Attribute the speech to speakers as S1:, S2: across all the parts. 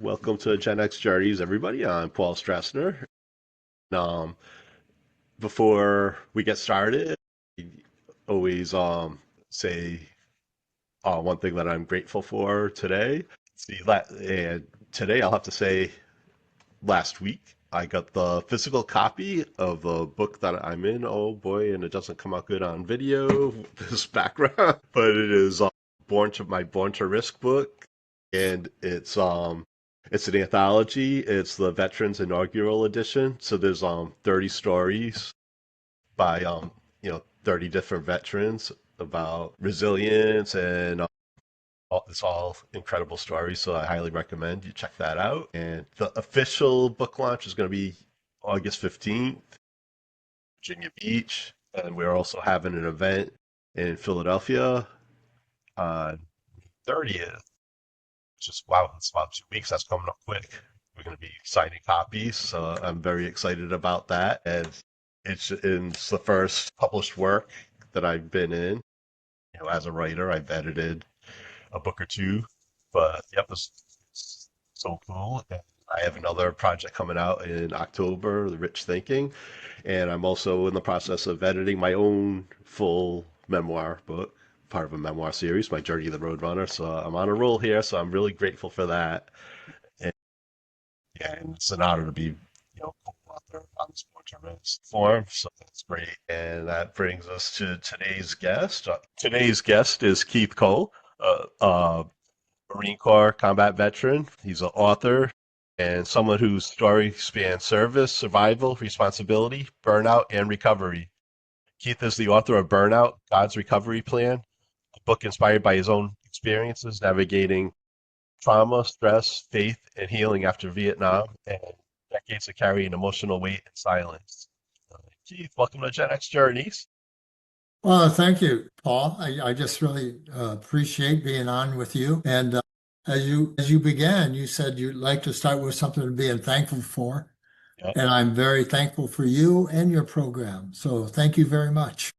S1: Welcome to GenX Journeys, everybody. I'm Paul Strassner. Um, Before we get started, I always say one thing that I'm grateful for today. And today I'll have to say last week I got the physical copy of the book that I'm in. Oh boy, and it doesn't come out good on video, this background, but it is Born to Risk book, and it's an anthology. It's the Veterans Inaugural Edition. So there's 30 stories by 30 different veterans about resilience and it's all incredible stories. So I highly recommend you check that out. And the official book launch is going to be August 15th, Virginia Beach, and we're also having an event in Philadelphia on 30th. Just wow, it's about 2 weeks. That's coming up quick. We're going to be signing copies, so I'm very excited about that. And it's the first published work that I've been in. As a writer, I've edited a book or two, but yep, it's so cool. And I have another project coming out in October, The Rich Thinking, and I'm also in the process of editing my own full memoir book, part of a memoir series, My Journey of the Roadrunner. So I'm on a roll here, so I'm really grateful for that. And yeah, and it's an honor to be, co-author on this portrait form. So that's great. And that brings us to today's guest. Today's guest is Keith Cole, Marine Corps combat veteran. He's an author and someone whose story spans service, survival, responsibility, burnout, and recovery. Keith is the author of Burnout, God's Recovery Plan, a book inspired by his own experiences navigating trauma, stress, faith, and healing after Vietnam, and decades of carrying emotional weight and silence. Keith, welcome to Gen X Journeys.
S2: Well, thank you, Paul. I just really appreciate being on with you. And as you began, you said you'd like to start with something to be thankful for.
S1: Yep.
S2: And I'm very thankful for you and your program. So thank you very much.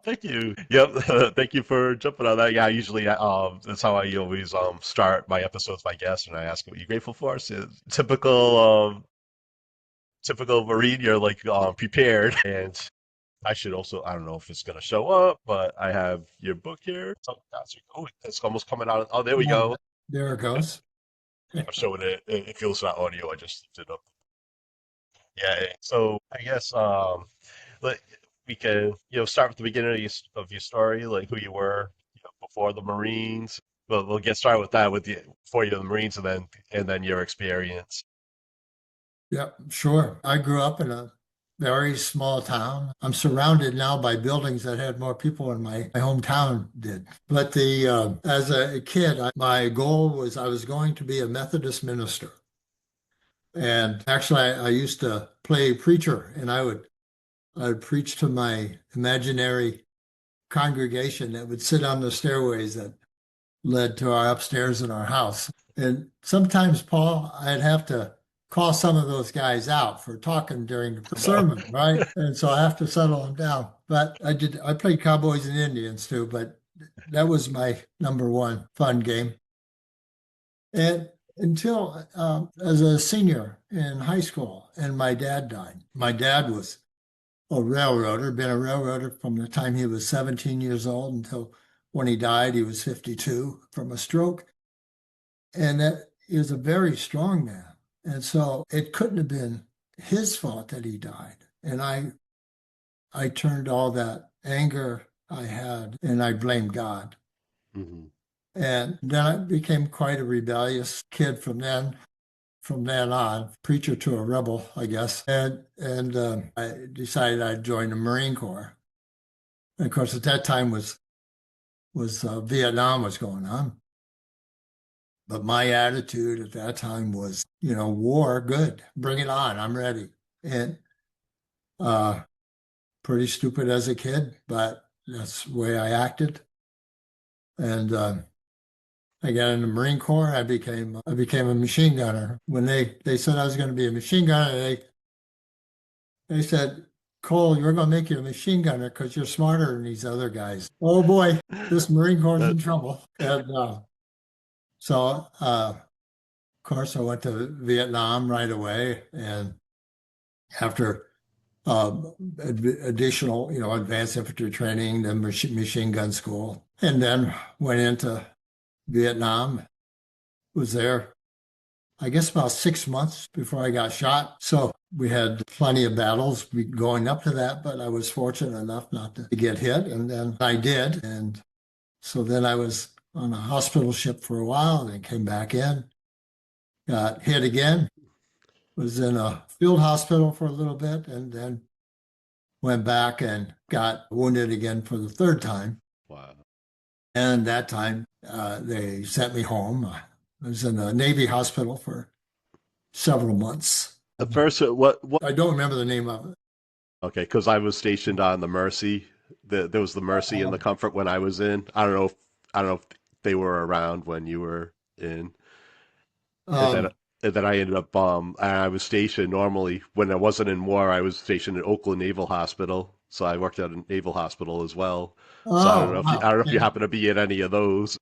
S1: Thank you. Yep. Thank you for jumping on that. Yeah, usually that's how I always start my episodes by guests, and I ask what you're grateful for. So typical Marine, you're like prepared, and I should also, I don't know if it's gonna show up, but I have your book here. So oh, it's almost coming out. Oh, there we
S2: Yeah,
S1: go.
S2: there it goes.
S1: I'm showing it. If you'll not audio, I just did up. Yeah. So I guess like we can start with the beginning of your story, like who you were before the Marines. Well, we'll get started with that with you before you're the Marines, and then your experience.
S2: Yeah, sure. I grew up in a very small town. I'm surrounded now by buildings that had more people than my hometown did. But the as a kid, my goal was I was going to be a Methodist minister. And actually, I used to play preacher, and I would preach to my imaginary congregation that would sit on the stairways that led to our upstairs in our house. And sometimes, Paul, I'd have to call some of those guys out for talking during the
S1: No.
S2: sermon, right? And so I have to settle them down. But I played Cowboys and Indians too, but that was my number one fun game. And until as a senior in high school, and my dad died. My dad was a railroader, been a railroader from the time he was 17 years old until when he died, he was 52 from a stroke. And that is a very strong man. And so it couldn't have been his fault that he died. And I turned all that anger I had and I blamed God.
S1: Hmm.
S2: And then I became quite a rebellious kid from then on, preacher to a rebel, I guess. And I decided I'd join the Marine Corps. And of course, at that time was Vietnam was going on. But my attitude at that time was, war, good, bring it on, I'm ready. And uh, pretty stupid as a kid, but that's the way I acted. And I got in the Marine Corps. I became a machine gunner. When they said I was going to be a machine gunner, they said, Cole, you're going to make you a machine gunner because you're smarter than these other guys. Oh boy, this Marine Corps is
S1: That,
S2: in trouble. And so course, I went to Vietnam right away, and after additional, advanced infantry training, then machine gun school, and then went into Vietnam. Was there, I guess, about 6 months before I got shot. So we had plenty of battles going up to that, but I was fortunate enough not to get hit, and then I did, and so then I was on a hospital ship for a while, then came back in, got hit again, was in a field hospital for a little bit, and then went back and got wounded again for the third time.
S1: Wow.
S2: And that time they sent me home. I was in a Navy hospital for several months.
S1: At first, what?
S2: I don't remember the name of it.
S1: Okay, because I was stationed on the Mercy. There was the Mercy and the Comfort when I was in. I don't know if they were around when you were in. And then
S2: Um,
S1: I ended up I was stationed normally when I wasn't in war. I was stationed at Oakland Naval Hospital, so I worked at a naval hospital as well. So
S2: oh,
S1: I
S2: wow.
S1: don't know if you
S2: Yeah.
S1: happen to be at any of those.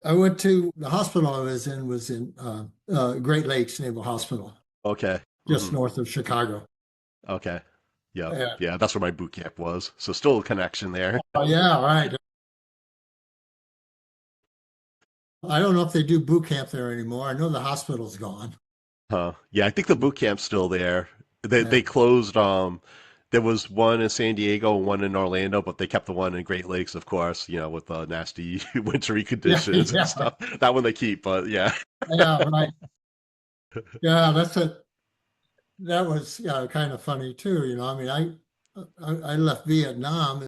S2: I went to the hospital I was in Great Lakes Naval Hospital,
S1: Okay.
S2: just
S1: Hmm.
S2: north of Chicago.
S1: Okay. Yep.
S2: Yeah.
S1: Yeah, that's where my boot camp was. So still a connection there.
S2: Oh, yeah, right. I don't know if they do boot camp there anymore. I know the hospital's gone.
S1: Huh. Yeah, I think the boot camp's still there.
S2: Yeah.
S1: They closed there was one in San Diego and one in Orlando, but they kept the one in Great Lakes, of course, with the nasty wintry
S2: Yeah,
S1: conditions and
S2: yeah,
S1: stuff. That one they keep, but yeah.
S2: yeah, right. Yeah, that's it. That was yeah, kind of funny too. I mean, I left Vietnam.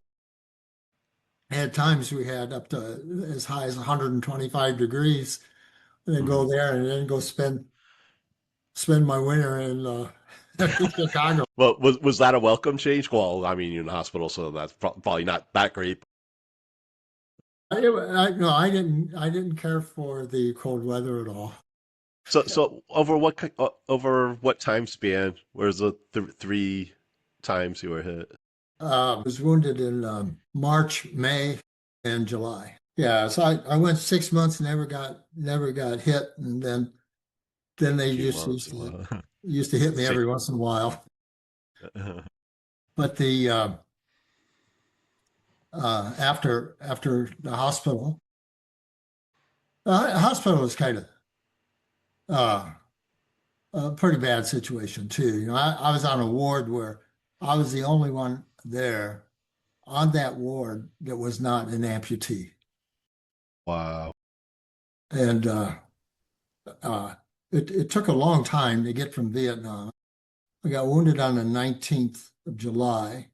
S2: Had times we had up to as high as 125 degrees, and then
S1: Mhm.
S2: go there and then go spend my winter in Chicago.
S1: Well, was that a welcome change? Well, I mean, you're in the hospital, so that's probably not that great.
S2: No, I didn't care for the cold weather at all.
S1: So over what time span? Where's the three times you were hit?
S2: Was wounded in March, May, and July. Yeah, so I went 6 months, never got hit, and then
S1: A
S2: they
S1: few
S2: just
S1: months. Wow.
S2: used to hit me
S1: Sa-
S2: every once in a while. But the after the hospital was kind of uh, a pretty bad situation too. I was on a ward where I was the only one there on that ward that was not an amputee,
S1: Wow.
S2: and uh, it took a long time to get from Vietnam. I got wounded on the 19th of July.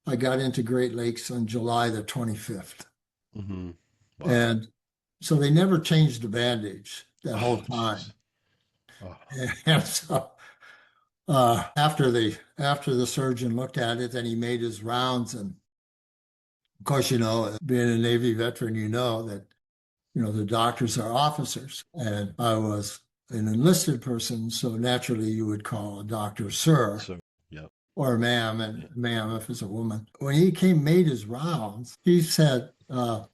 S2: I got into Great Lakes on July the 25th.
S1: Hmm. Wow.
S2: And so they never changed the bandage that whole
S1: Oh, jeez.
S2: time.
S1: Oh.
S2: And so after the surgeon looked at it, then he made his rounds. And of course, being a Navy veteran, that the doctors are officers. And I was an enlisted person, so naturally you would call a doctor sir
S1: So, yep.
S2: or ma'am, and
S1: Yeah.
S2: ma'am if it's a woman. When he made his rounds, he said, well,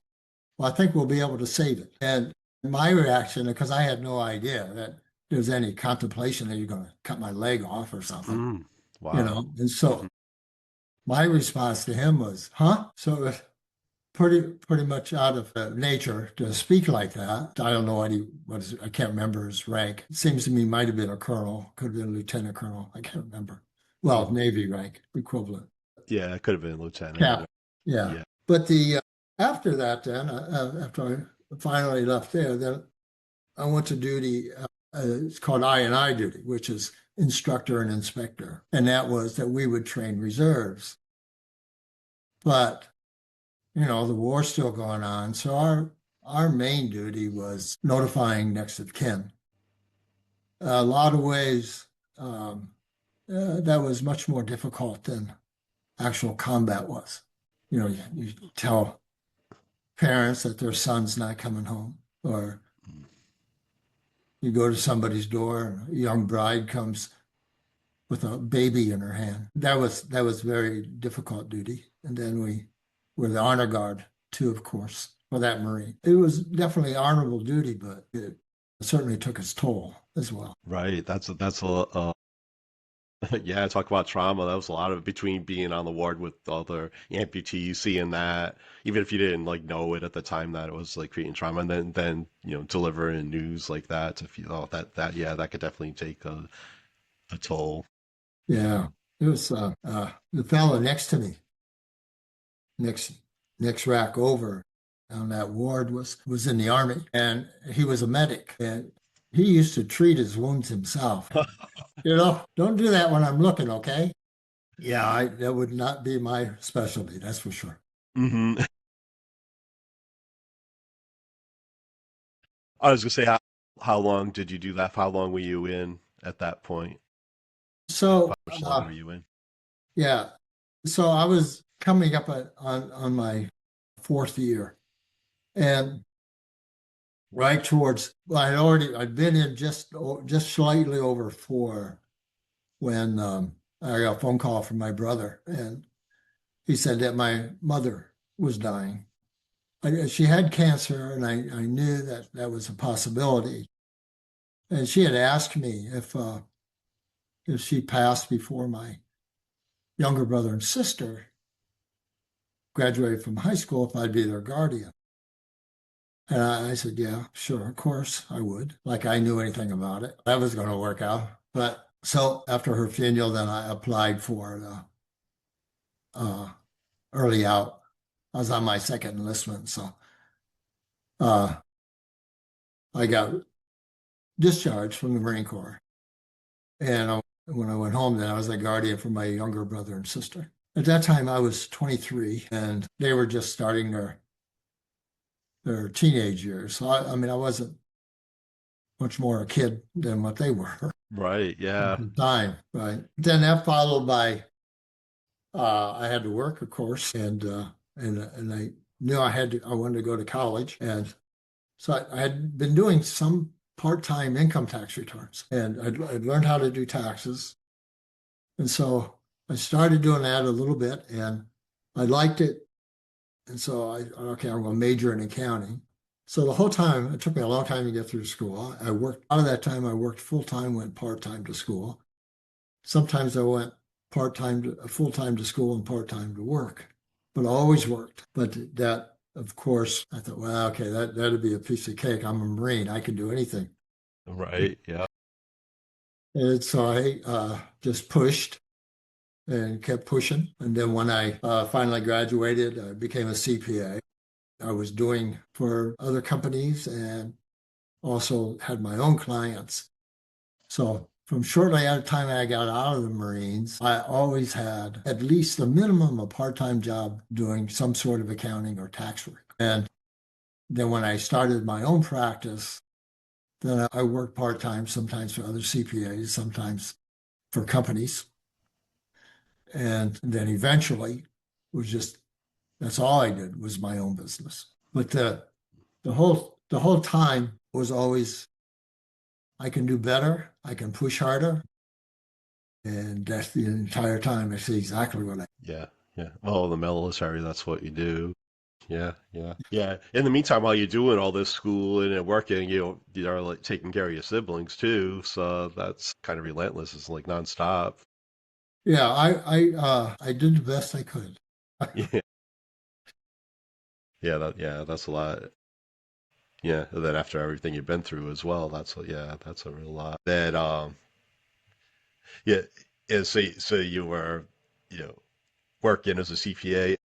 S2: I think we'll be able to save it. And my reaction, because I had no idea that there was any contemplation that you're going to cut my leg off or something,
S1: Mm. Wow.
S2: And so
S1: Hmm.
S2: my response to him was, huh? So it was pretty much out of nature to speak like that. I don't know I can't remember his rank. It seems to me might have been a colonel, could have been a lieutenant colonel. I can't remember. Well,
S1: Hmm.
S2: Navy rank equivalent.
S1: Yeah, it could have been lieutenant.
S2: Cap. Yeah.
S1: Yeah.
S2: But the after that, then after I finally left there, then I went to duty. It's called I&I duty, which is instructor and inspector, and that was that we would train reserves. But the war's still going on, so our main duty was notifying next of kin. A lot of ways, that was much more difficult than actual combat was. You tell parents that their son's not coming home, or you go to somebody's door and a young bride comes with a baby in her hand. That was very difficult duty. And then we were the honor guard too, of course, for that Marine. It was definitely honorable duty, but It certainly took its toll as well.
S1: Right. That's a yeah, talk about trauma. That was a lot of between being on the ward with other amputees, seeing that, even if you didn't like know it at the time that it was like creating trauma, and then delivering news like that to feel that yeah, that could definitely take a toll.
S2: Yeah, it was the fellow next to me, next next rack over on that ward was in the army, and he was a medic, and he used to treat his wounds himself. Don't do that when I'm looking, okay? Yeah, that would not be my specialty, that's for sure.
S1: hmm I was gonna say how long did you do that? How long were you in at that point?
S2: So,
S1: How much longer were you in?
S2: yeah, so I was coming up on my fourth year, and right towards well, I'd been in just slightly over four when I got a phone call from my brother, and he said that my mother was dying. She had cancer, and I knew that that was a possibility. And she had asked me if she passed before my younger brother and sister graduated from high school, if I'd be their guardian. And I said, yeah, sure, of course I would. Like I knew anything about it. That was going to work out. But so after her funeral, then I applied for the early out. I was on my second enlistment. So uh, I got discharged from the Marine Corps. And when I went home, then I was a guardian for my younger brother and sister. At that time, I was 23 and they were just starting their teenage years. So I mean, I wasn't much more a kid than what they were at
S1: Right. Yeah.
S2: the time, right? Then that followed by I had to work, of course, and I knew I wanted to go to college, and so I had been doing some part-time income tax returns, and I'd learned how to do taxes, and so I started doing that a little bit, and I liked it, and so okay, I'm going to major in accounting. So the whole time, it took me a long time to get through school. I worked out of that time. I worked full time, went part time to school. Sometimes I went part-time to full-time to school and part-time to work, but I always worked. But that, of course, I thought, well, okay, that'd be a piece of cake. I'm a Marine. I can do anything.
S1: Right. Yeah.
S2: And so I just pushed and kept pushing. And then when I finally graduated, I became a CPA. I was doing for other companies and also had my own clients. So from shortly out of time I got out of the Marines, I always had at least a minimum of part-time job doing some sort of accounting or tax work. And then when I started my own practice, then I worked part-time, sometimes for other CPAs, sometimes for companies. And then eventually was just that's all I did was my own business. But the whole time was always I can do better, I can push harder, and that's the entire time. I see exactly what I.
S1: Yeah. Yeah. Well, the military, that's what you do. Yeah, yeah, yeah. In the meantime, while you're doing all this schooling and working, you're like taking care of your siblings too. So that's kind of relentless. It's like nonstop.
S2: Yeah, I did the best I could.
S1: Yeah, yeah, that's a lot. Yeah, and then after everything you've been through as well, yeah, that's a real lot. Then yeah, yeah. So you were, you know, working as a CPA.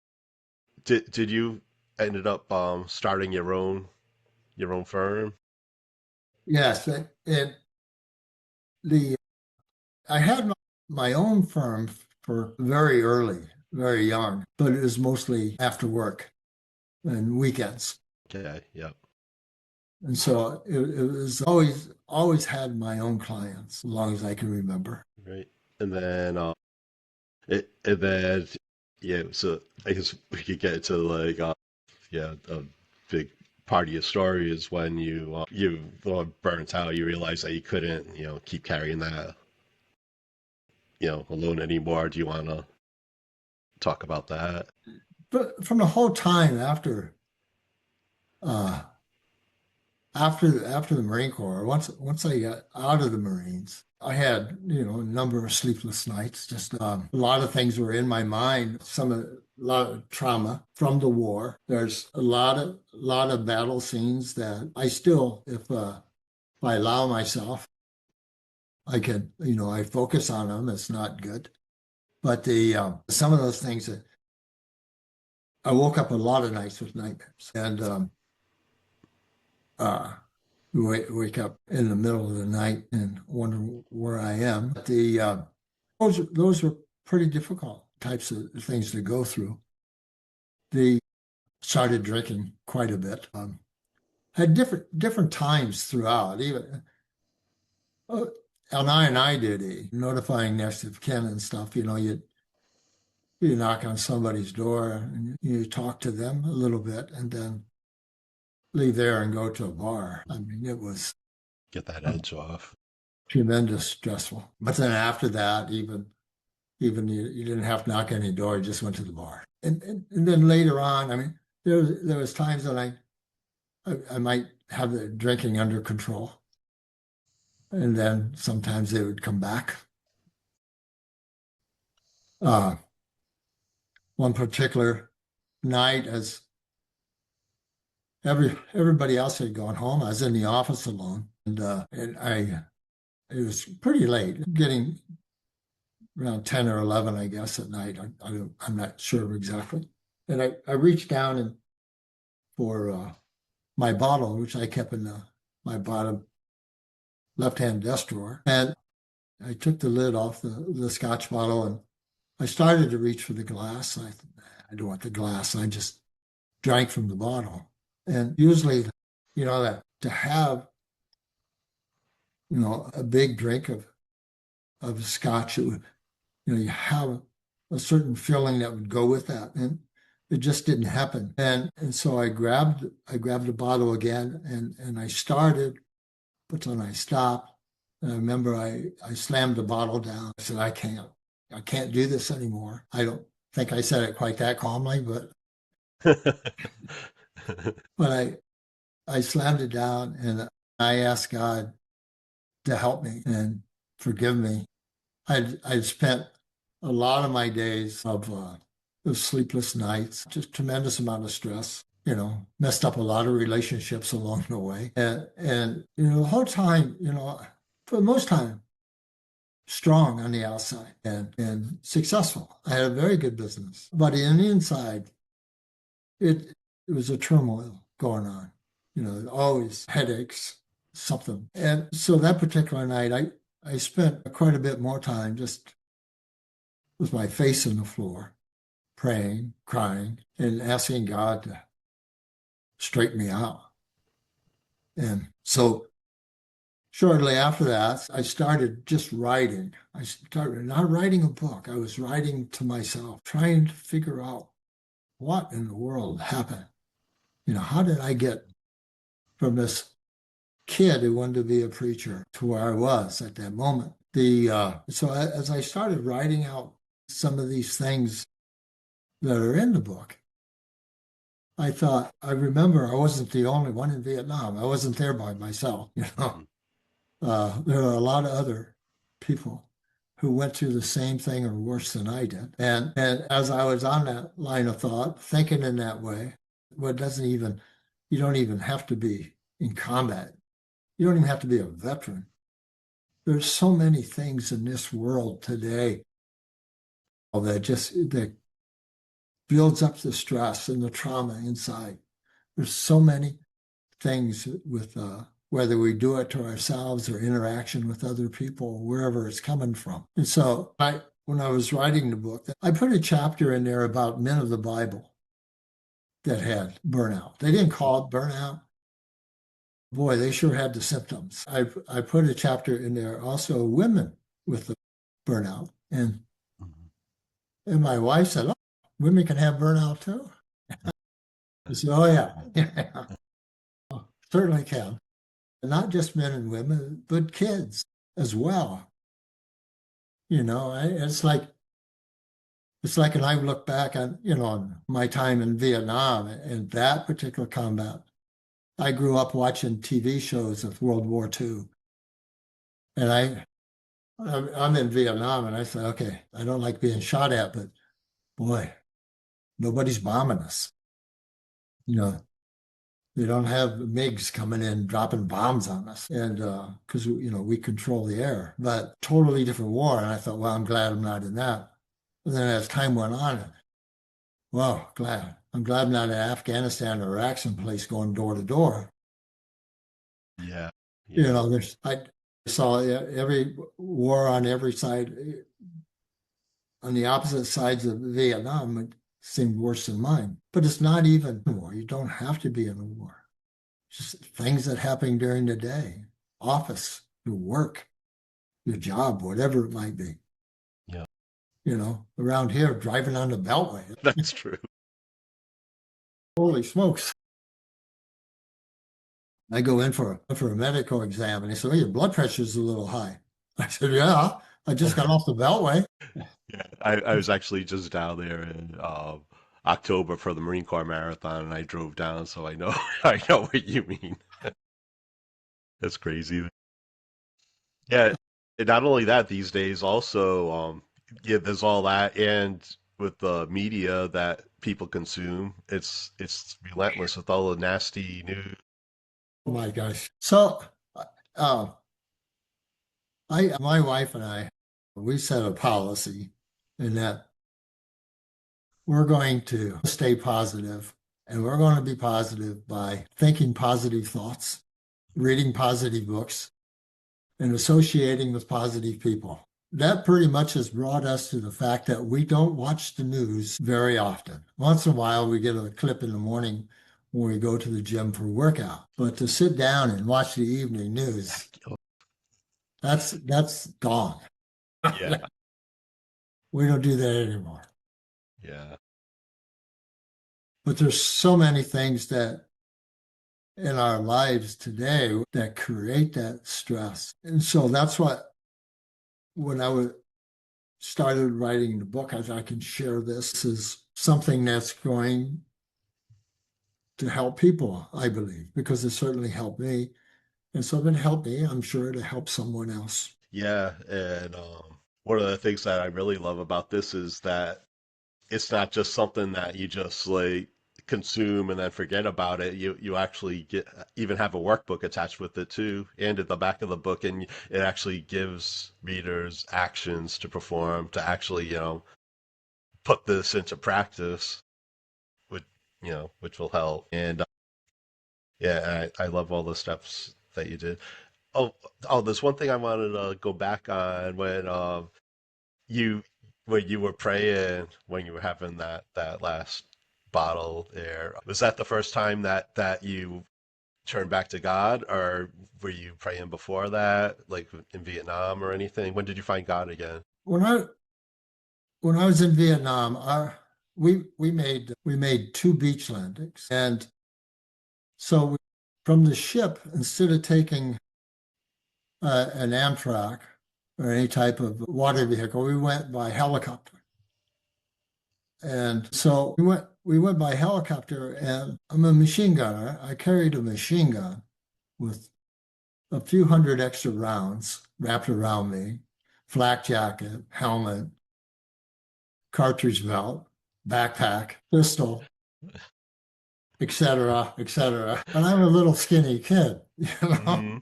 S1: Did you ended up starting your own firm?
S2: Yes, and the I had my own firm for very early, very young, but it was mostly after work and weekends.
S1: Okay, yep,
S2: And so it was always had my own clients as long as I can remember.
S1: right. And then and then yeah, so I guess we could get into like yeah, a big part of your story is when you burnt out, you realize that you couldn't keep carrying that alone anymore. Do you want to talk about that?
S2: But from the whole time after uh, after the Marine Corps, once I got out of the Marines, I had, a number of sleepless nights. Just a lot of things were in my mind. A lot of trauma from the war. There's a lot of battle scenes that I still, if I allow myself, I can, I focus on them. It's not good, but the some of those things that I woke up a lot of nights with nightmares, and uh, wake up in the middle of the night and wonder where I am. Those were pretty difficult types of things to go through. The started drinking quite a bit. Had different times throughout. Even uh, and I did notifying next of kin and stuff. You knock on somebody's door and you talk to them a little bit, and then leave there and go to a bar. I mean, it was
S1: Get that edge off.
S2: tremendous stressful. But then after that, even you didn't have to knock on any door, you just went to the bar. And then later on, I mean, there was times that I might have the drinking under control. And then sometimes they would come back. Uh, One particular night, as everybody else had gone home, I was in the office alone, and it was pretty late, getting around 10 or 11, I guess, at night. I'm not sure exactly. And I reached down and for my bottle, which I kept in my bottom left-hand desk drawer. And I took the lid off the scotch bottle and I started to reach for the glass. I don't want the glass. I just drank from the bottle. And usually, that to have, a big drink of scotch, it would, you have a certain feeling that would go with that. And it just didn't happen. And so I grabbed the bottle again and I started, but then I stopped. And I remember I slammed the bottle down. I said, I can't do this anymore. I don't think I said it quite that calmly, but I slammed it down and I asked God to help me and forgive me. I'd spent a lot of my days of sleepless nights, just tremendous amount of stress, messed up a lot of relationships along the way. And the whole time, for the most time, strong on the outside and successful. I had a very good business. But in the inside, it was a turmoil going on, always headaches, something. And so that particular night, I spent quite a bit more time just with my face on the floor, praying, crying, and asking God to straighten me out. And so shortly after that, I started just writing. I started not writing a book. I was writing to myself, trying to figure out what in the world happened. How did I get from this kid who wanted to be a preacher to where I was at that moment? So as I started writing out some of these things that are in the book, I remember I wasn't the only one in Vietnam. I wasn't there by myself, there are a lot of other people who went through the same thing or worse than I did. And as I was on that line of thought, thinking in that way, you don't even have to be in combat. You don't even have to be a veteran. There's so many things in this world today that builds up the stress and the trauma inside. There's so many things with whether we do it to ourselves or interaction with other people, wherever it's coming from. And so when I was writing the book, I put a chapter in there about men of the Bible that had burnout. They didn't call it burnout. Boy, they sure had the symptoms. I put a chapter in there also women with the burnout. And my wife said, "Oh, women can have burnout too." I said, "Oh yeah, yeah, certainly can. And not just men and women, but kids as well. It's like, and I look back on, on my time in Vietnam and that particular combat. I grew up watching TV shows of World War II, and I'm in Vietnam, and I said, okay, I don't like being shot at, but boy, nobody's bombing us. You know, they don't have MiGs coming in dropping bombs on us, and because we control the air, but totally different war. And I thought, well, I'm glad I'm not in that. And then as time went on, well, I'm glad I'm not in Afghanistan or Iraq someplace going door to door.
S1: Yeah.
S2: You
S1: Yeah.
S2: know, I saw every war on every side, on the opposite sides of Vietnam. It seemed worse than mine, but it's not even a war. You don't have to be in a war. Just things that happen during the day, office, your work, your job, whatever it might be.
S1: Yeah.
S2: Around here, driving on the Beltway.
S1: That's true.
S2: Holy smokes. I go in for a medical exam and they said, oh, your blood pressure's a little high. I said, yeah, I just got off the Beltway.
S1: Yeah. I was actually just down there in October for the Marine Corps Marathon, and I drove down, so I know I know what you mean. That's crazy. Yeah, and not only that, these days also, yeah, there's all that, and with the media that people consume, it's relentless with all the nasty news.
S2: Oh my gosh. So, uh, my wife and I, we set a policy in that we're going to stay positive, and we're going to be positive by thinking positive thoughts, reading positive books, and associating with positive people. That pretty much has brought us to the fact that we don't watch the news very often. Once in a while, we get a clip in the morning when we go to the gym for workout. But to sit down and watch the evening news, that's gone.
S1: Yeah,
S2: We don't do that anymore.
S1: yeah,
S2: But there's so many things that in our lives today that create that stress. And so that's what, when I was started writing the book, I thought I can share this as something that's going to help people, I believe, because it certainly helped me. And so if it helped me, I'm sure it'll help someone else.
S1: yeah. And one of the things that I really love about this is that it's not just something that you just like consume and then forget about it. You actually get even have a workbook attached with it too, and at the back of the book, and it actually gives readers actions to perform to actually, put this into practice, which which will help. And yeah, I love all the steps that you did. Oh, there's one thing I wanted to go back on you when you were praying when you were having that last bottle there. Was that the first time that you turned back to God, or were you praying before that, like in Vietnam or anything? When did you find God again?
S2: When I was in Vietnam, we made two beach landings, and so from the ship, instead of taking an Amtrak or any type of water vehicle, we went by helicopter. And so we went by helicopter, and I'm a machine gunner. I carried a machine gun with a few hundred extra rounds wrapped around me, flak jacket, helmet, cartridge belt, backpack, pistol, etc., etc. And I'm a little skinny kid,
S1: Hmm.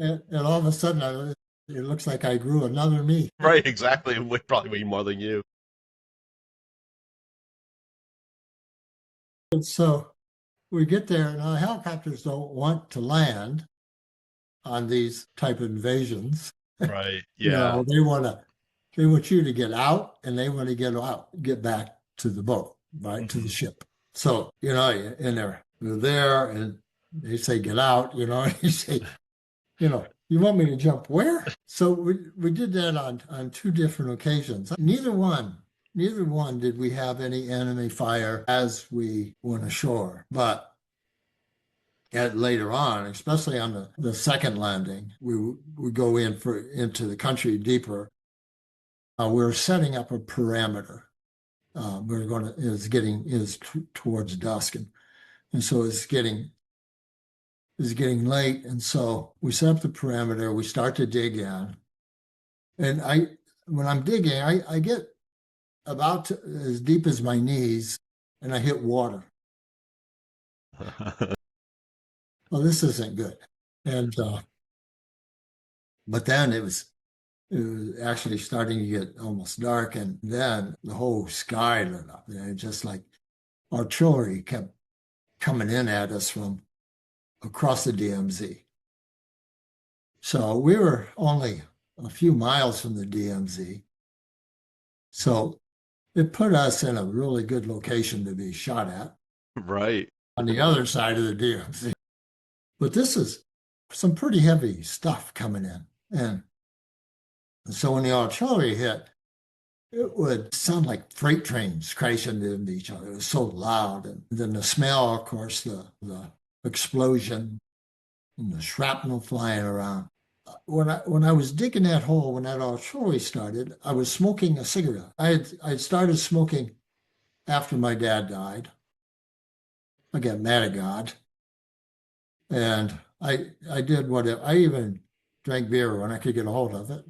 S2: and all of a sudden it looks like I grew another me.
S1: Right, exactly. We probably way more than you.
S2: And so we get there, and our helicopters don't want to land on these type of invasions.
S1: Right. Yeah.
S2: They want you to get out, and they want to get back to the boat, right, to the
S1: Hmm.
S2: ship. So, and they're there and they say, get out, and you say, you want me to jump where? So we did that on two different occasions. Neither one did we have any enemy fire as we went ashore. But later on, especially on the second landing, we go into the country deeper. We're setting up a parameter. We're going to is getting is towards dusk, and so it's getting is getting late. And so we set up the perimeter, we start to dig in. And when I'm digging, I get about as deep as my knees and I hit water. Well, this isn't good. And, but then it was actually starting to get almost dark. And then the whole sky lit up. And it just like artillery kept coming in at us from across the DMZ. So we were only a few miles from the DMZ. So it put us in a really good location to be shot at
S1: Right.
S2: on the other side of the DMZ. But this is some pretty heavy stuff coming in. And so when the artillery hit, it would sound like freight trains crashing into each other. It was so loud. And then the smell, of course, the explosion and the shrapnel flying around. When I was digging that hole, when that artillery started, I was smoking a cigarette. I started smoking after my dad died. I got mad at God, and I did whatever. I even drank beer when I could get a hold of it.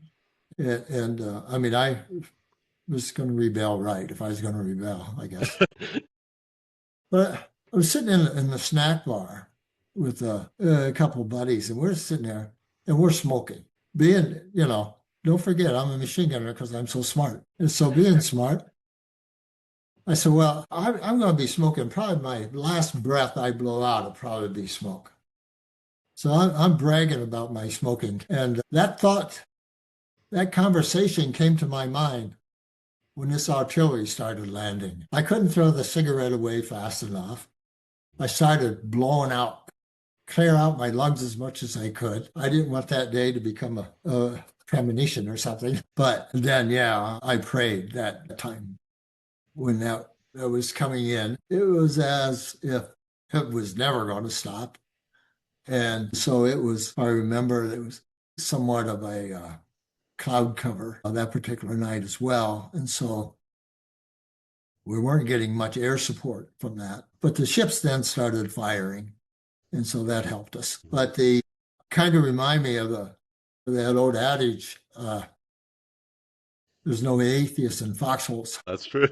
S2: And I mean, I was going to rebel, right? If I was going to rebel, I guess. But I was sitting in the snack bar with a couple of buddies, and we're sitting there and we're smoking. Being, don't forget, I'm a machine gunner because I'm so smart. And so being smart, I said, well, I'm going to be smoking. Probably my last breath I blow out will probably be smoke. So I'm bragging about my smoking. And that conversation came to my mind when this artillery started landing. I couldn't throw the cigarette away fast enough. I started blowing out, clear out my lungs as much as I could. I didn't want that day to become a premonition or something. But then, yeah, I prayed that time when that was coming in. It was as if it was never going to stop. And so it was, I remember it was somewhat of a cloud cover on that particular night as well. And so we weren't getting much air support from that. But the ships then started firing. And so that helped us. But they kind of remind me of that old adage, there's no atheist in foxholes.
S1: That's true.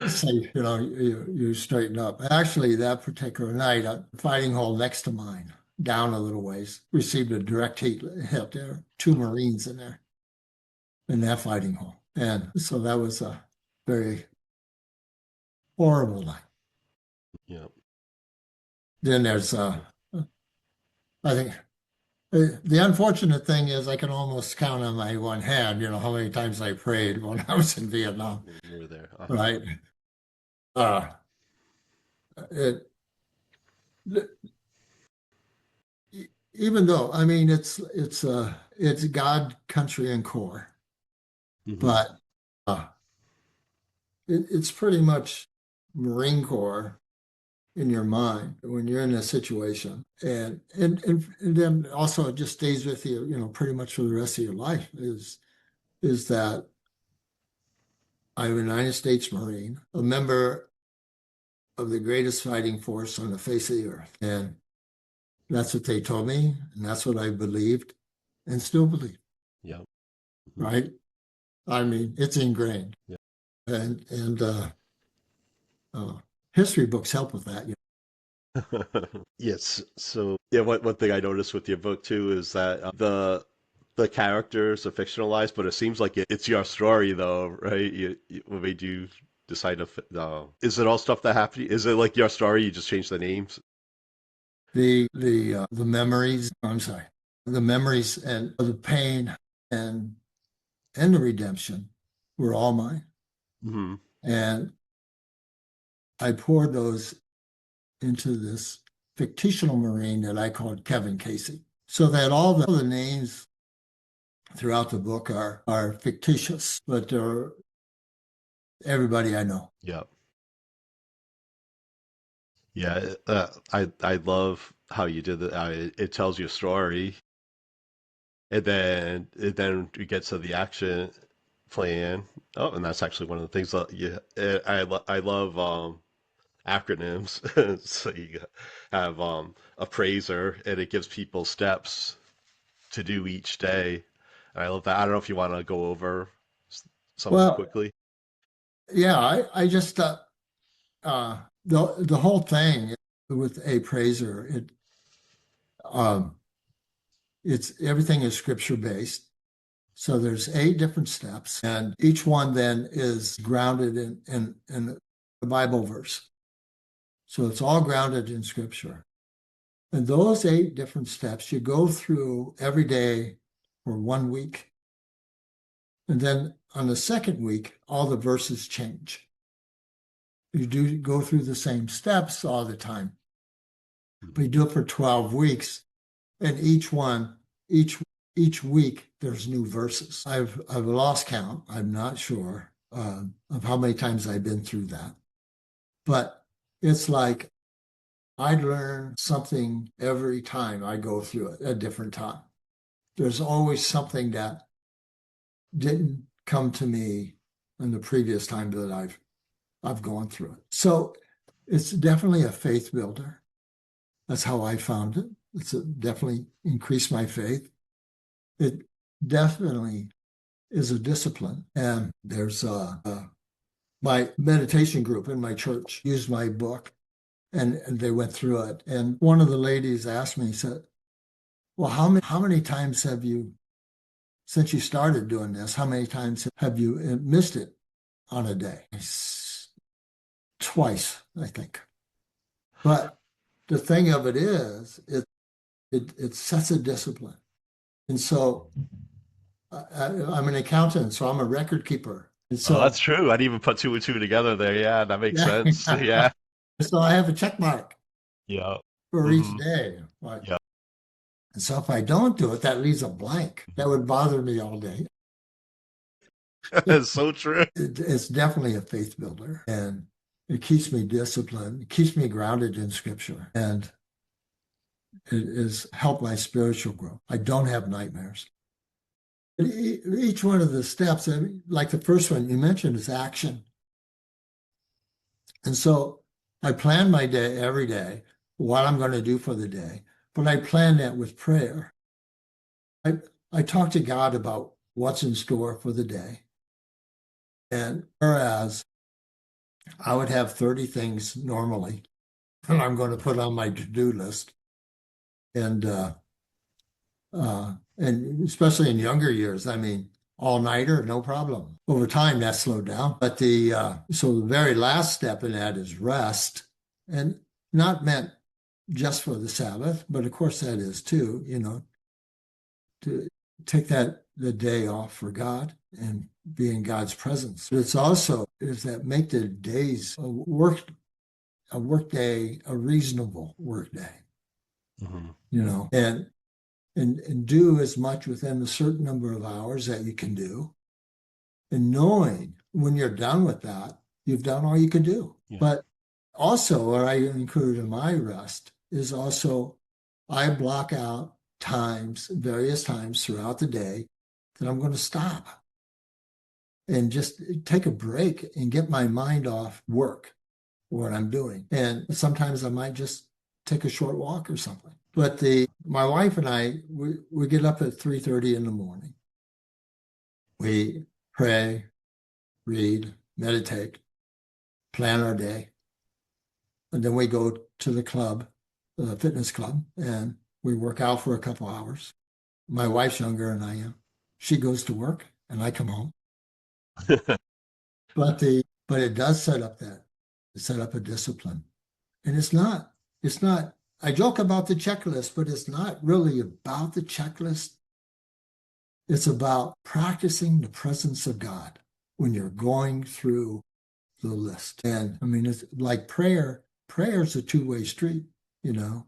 S2: So, you straighten up. Actually, that particular night, a fighting hole next to mine, down a little ways, received a direct hit there. 2 Marines in there, in that fighting hole. And so that was a very horrible night.
S1: Yeah.
S2: Then there's, I think, the unfortunate thing is I can almost count on my one hand, how many times I prayed when I was in Vietnam,
S1: You were there.
S2: right? Uh, it, even though, I mean, it's God, country, and core,
S1: Mhm.
S2: but it's pretty much Marine Corps in your mind when you're in a situation, and then also it just stays with you, pretty much for the rest of your life. Is that I'm a United States Marine, a member of the greatest fighting force on the face of the earth, and that's what they told me, and that's what I believed, and still believe.
S1: Yeah. Mhm.
S2: Right? I mean, it's ingrained,
S1: Yeah.
S2: and uh, history books help with that.
S1: Yes. So yeah, one thing I noticed with your book too is that the characters are fictionalized, but it seems like it's your story though, right? What made you decide to? Is it all stuff that happened? To you? Is it like your story? You just changed the names?
S2: The memories. I'm sorry, the memories and the pain and the redemption were all mine,
S1: Hmm.
S2: and I poured those into this fictional Marine that I called Kevin Casey, so that all the names throughout the book are fictitious, but they're everybody I know.
S1: Yeah. Yeah. I love how you did that. It tells you a story, and then we get to the action plan. Oh, and that's actually one of the things that I love. acronyms. So you have a praiser, and it gives people steps to do each day. And I love that. I don't know if you want to go over some of them
S2: Well,
S1: quickly.
S2: yeah, I just the whole thing with a praiser, um it's everything is scripture based. So there's 8 different steps, and each one then is grounded in a Bible verse. So it's all grounded in scripture. And those 8 different steps you go through every day for 1 week. And then on the second week, all the verses change. You do go through the same steps all the time, but you do it for 12 weeks. And each each week, there's new verses. I've lost count. I'm not sure of how many times I've been through that. But it's like I learn something every time I go through it, a different time. There's always something that didn't come to me in the previous time that I've gone through it. So it's definitely a faith builder. That's how I found it. Definitely increased my faith. It definitely is a discipline. And there's my meditation group in my church used my book, and they went through it. And one of the ladies asked me, said, well, how many times have you, since you started doing this, how many times have you missed it on a day? Twice, I think. But the thing of it is, it sets a discipline. And so I'm an accountant, so I'm a record keeper. And
S1: Oh, that's
S2: so,
S1: true. I didn't even put two and two together there. Yeah, that makes
S2: yeah.
S1: sense. Yeah.
S2: So I have a check mark
S1: Yeah.
S2: for each
S1: Hmm.
S2: day. Like,
S1: Yeah.
S2: and so if I don't do it, that leaves a blank. That would bother me all day.
S1: It's so true.
S2: It's definitely a faith builder, and it keeps me disciplined. It keeps me grounded in scripture, and it has helped my spiritual growth. I don't have nightmares. Each one of the steps, I mean, like the first one you mentioned, is action. And so I plan my day every day, what I'm going to do for the day, but I plan that with prayer. I, I talk to God about what's in store for the day. And whereas I would have 30 things normally that I'm going to put on my to-do list, and and especially in younger years, I mean, all-nighter, no problem. Over time, that slowed down. But so the very last step in that is rest, and not meant just for the Sabbath, but of course that is too, to take the day off for God and be in God's presence. But it's also is that make the days a work day a reasonable work day,
S1: Hmm.
S2: and do as much within a certain number of hours that you can do, and knowing when you're done with that, you've done all you can do.
S1: Yeah.
S2: But also, what I include in my rest is also I block out various times throughout the day that I'm going to stop and just take a break and get my mind off work, what I'm doing. And sometimes I might just take a short walk or something. But my wife and I, we get up at 3:30 in the morning. We pray, read, meditate, plan our day. And then we go to the club, the fitness club, and we work out for a couple hours. My wife's younger than I am. She goes to work and I come home. But it does set up a discipline. And it's not, I joke about the checklist, but it's not really about the checklist. It's about practicing the presence of God when you're going through the list. And I mean, it's like prayer. Prayer is a two-way street, you know.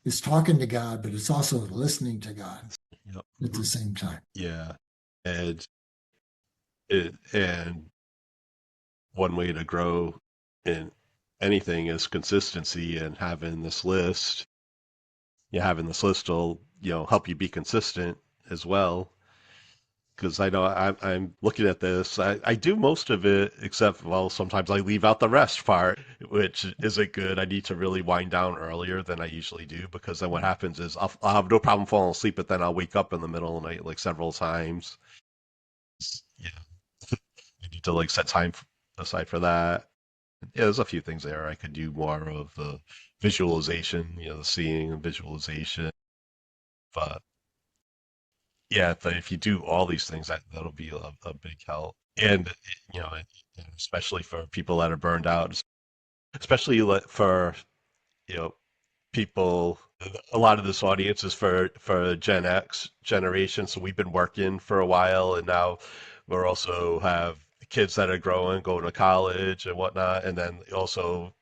S2: It's talking to God, but it's also listening to God
S1: Yep.
S2: at the
S1: Hmm.
S2: same time.
S1: Yeah. And and one way to grow in anything is consistency, and having this list. Yeah, having this list will, help you be consistent as well. because I know I'm looking at this. I do most of it, except, well, sometimes I leave out the rest part, which isn't good. I need to really wind down earlier than I usually do, because then what happens is I'll have no problem falling asleep, but then I'll wake up in the middle of the night like several times. Yeah, I need to like set time aside for that. Yeah, there's a few things there. I could do more of the visualization, the seeing and visualization. But yeah, if you do all these things, that'll be a big help. And you know, especially for people that are burned out, especially for you know people. A lot of this audience is for Gen X generation, so we've been working for a while, and now we're also have kids that are growing, going to college and whatnot, and then also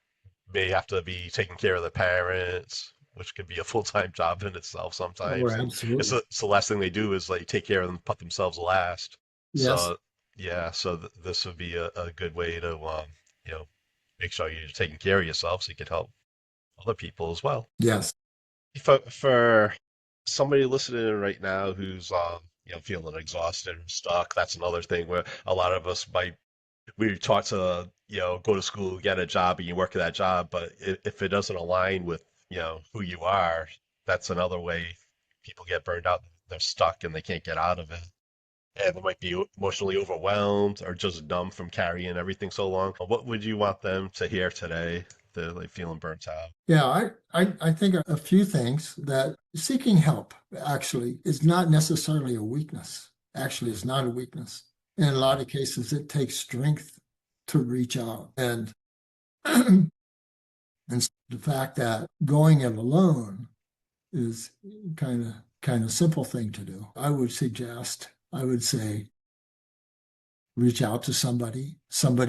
S1: may have to be taking care of the parents, which could be a full-time job in itself
S2: Oh,
S1: sometimes. And
S2: absolutely.
S1: it's the last thing they do is like take care of them, put themselves last.
S2: Yes.
S1: So yeah, so this would be a good way to you know make sure you're taking care of yourself so you can help other people as well.
S2: Yes.
S1: For somebody listening right now who's feeling exhausted or stuck, that's another thing where a lot of us might we taught to go to school, get a job, and you work at that job. But if it doesn't align with who you are, that's another way people get burned out. They're stuck and they can't get out of it, and they might be emotionally overwhelmed or just numb from carrying everything so long. What would you want them to hear today? They're like feeling burnt out.
S2: Yeah, I think a few things that seeking help actually is not necessarily a weakness. Actually, it's not a weakness. In a lot of cases, it takes strength to reach out. And and the fact that going it alone is kind of simple thing to do. I would say reach out to somebody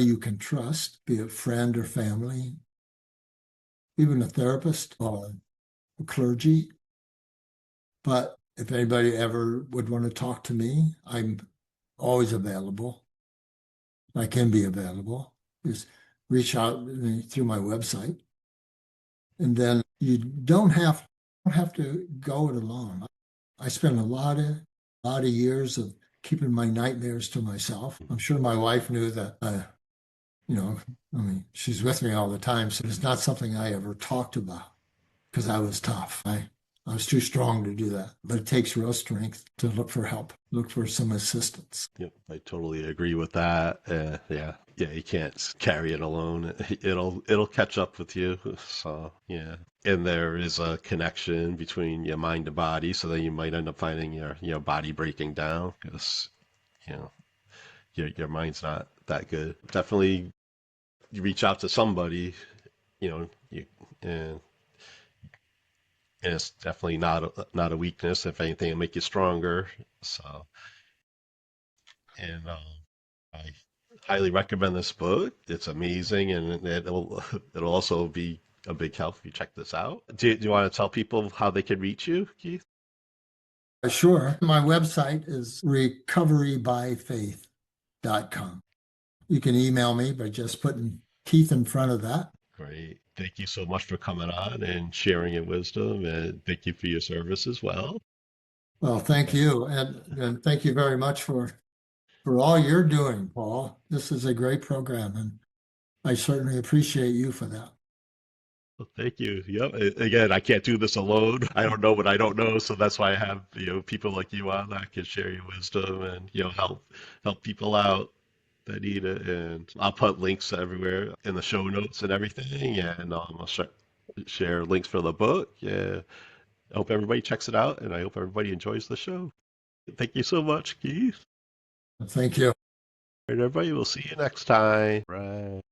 S2: you can trust, be it friend or family, even a therapist or a clergy. But if anybody ever would want to talk to me, I'm always available. I can be available. Just reach out to me through my website. And then you don't have to go it alone. I spent a lot of years of keeping my nightmares to myself. I'm sure my wife knew that you know, I mean, she's with me all the time, so it's not something I ever talked about because I was tough. I was too strong to do that. But it takes real strength to look for help, look for some assistance.
S1: Yep, I totally agree with that. Yeah, you can't carry it alone. It'll catch up with you. So yeah, and there is a connection between your mind and body, so that you might end up finding your body breaking down because you know your mind's not that good. Definitely, you reach out to somebody, you and and it's definitely not a weakness. If anything, it'll make you stronger. So and I highly recommend this book. It's amazing, and it'll also be a big help if you check this out. Do you want to tell people how they can reach you, Keith?
S2: Sure. My website is recoverybyfaith.com. You can email me by just putting Keith in front of that.
S1: Great. Thank you so much for coming on and sharing your wisdom, and thank you for your service as well.
S2: Well, thank you. And thank you very much for all you're doing, Paul. This is a great program, and I certainly appreciate you for that.
S1: Well, thank you. Yep. Again, I can't do this alone. I don't know what I don't know, so that's why I have people like you on that can share your wisdom and help people out that need it. And I'll put links everywhere in the show notes and everything, and I'll share links for the book. Yeah. I hope everybody checks it out, and I hope everybody enjoys the show. Thank you so much, Keith.
S2: Thank you.
S1: All right, everybody, we'll see you next time. Right.